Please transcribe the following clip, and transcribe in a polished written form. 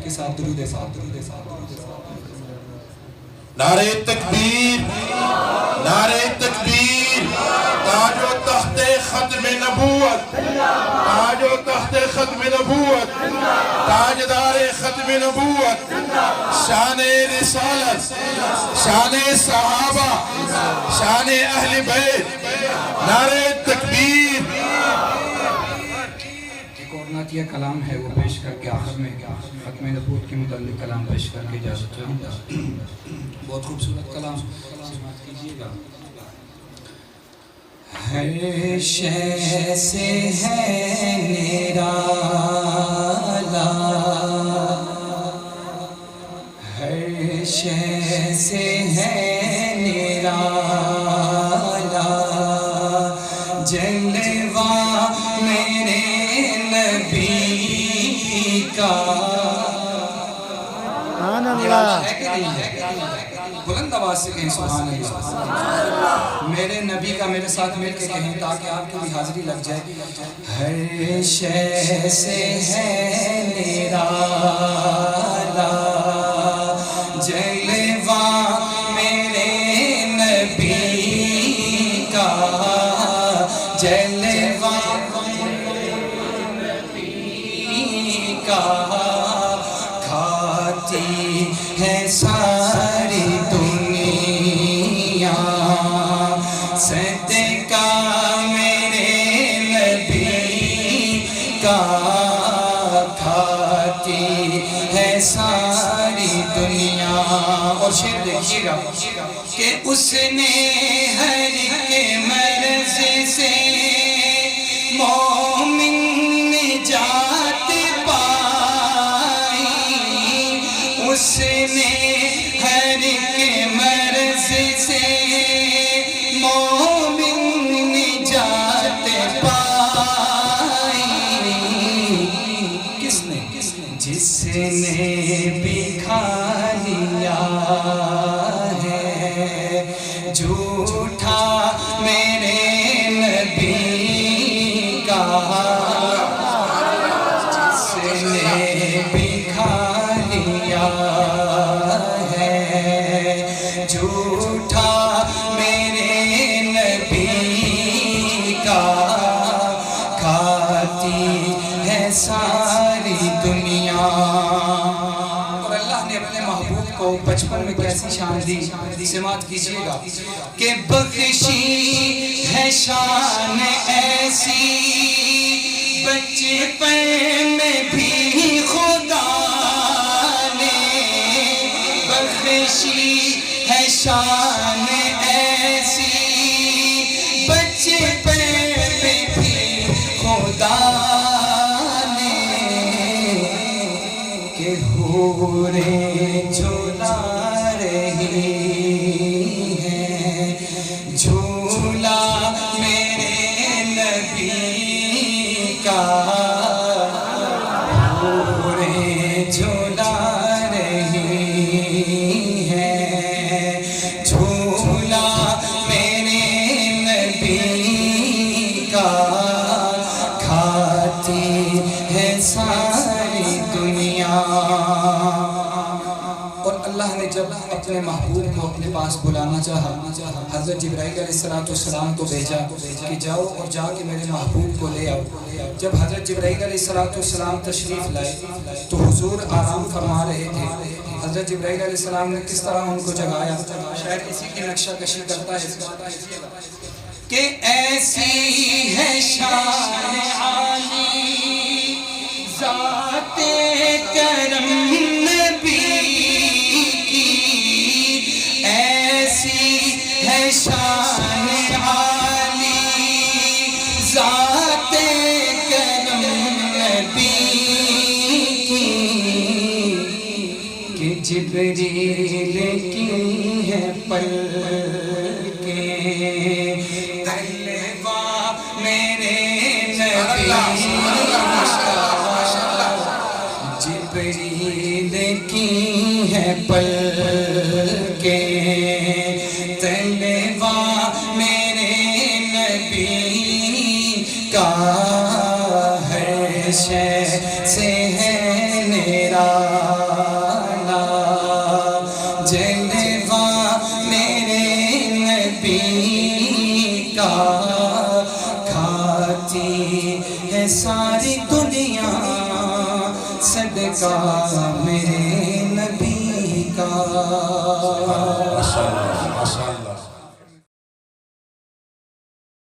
کے ساتھ درود ساتھ نعرہ تکبیر، نعرہ تکبیر، تاج و تخت ختم نبوت، تاج و تخت ختم نبوت، تاجدار ختم نبوت، شان رسالت، شان صحابہ، شان اہل بیت، نعرہ تکبیر۔ ایک اور نعتیہ کلام ہے وہ پیش کر کے آخر میں ختم نبوت کے متعلق کلام پیش کر کے اجازت چاہوں گا۔ بہت خوبصورت کلام سماعت کیجئے گا۔ ہر شے سے ہے نرالا، ہر شے سے ہے نرالا، جلوہ میرے نبی کا۔ سبحان اللہ، ہے کہ نہیں ہے؟ بلند آواز سے کہیں سبحان اللہ۔ میرے نبی کا میرے ساتھ مل کے کہیں تاکہ آپ کی بھی حاضری لگ جائے۔ ہر شے سے ہے نرالا، جلوہ میرے نبی کا، جلوہ نبی کا، کھاتی ہے ساری دنیا صدقہ میرے نبی کا، کھاتی ہے ساری دنیا۔ اور شعر دیکھیے گا کہ اس نے ہر ایک مرض سے مومن نجات پائی، اس نے ہر ایک مرض سے مومن نجات پائی۔ کس نے؟ جس نے بھی کھا لیا ہے جھوٹا میرے نبی کا، جس نے بھی کھا لیا ہے جھوٹا میرے نبی کا، کھاتی ہے ساری دنیا۔ اور اللہ نے اپنے محبوب کو بچپن میں کیسی شان دی، سماعت کیجئے گا کہ بخشی ہے شان ایسی بچپن میں بھی خدا نے، بخشی ہے شان ایسی بچپن میں بھی خدا نے، کہ حوریں جھولا رہی ہیں جھولا میرے نبی کا، حوریں جھولا رہی ہیں جھولا میرے نبی کا، کھاتی ہے ساری دنیا۔ اور اللہ نے جب اپنے محبوب کو اپنے پاس بلانا چاہا، حضرت جبرائیل علیہ السلام کو بھیجا کہ جاؤ اور جا کے میرے محبوب کو لے آؤ۔ جب حضرت جبرائیل علیہ السلام تشریف لائے تو حضور آرام فرما رہے تھے۔ حضرت جبرائیل علیہ السلام نے کس طرح ان کو جگایا، شاید اسی کی نقشہ کشی کرتا ہے کہ ایسی ہے شان عالی ذات کرم نبی کی، ایسی ہے شان عالی ذات کرم نبی کی، کہ جبریل کی ہے پلکیں تلوہ میرے نبی کا، جبریل کی ہے پلکیں تلوہ میرے نبی کا، ہر شے سے ہے نرالا۔ جلوہ میرے نبی کا کھاتی ہے ساری دنیا صدقہ میرے نبی کا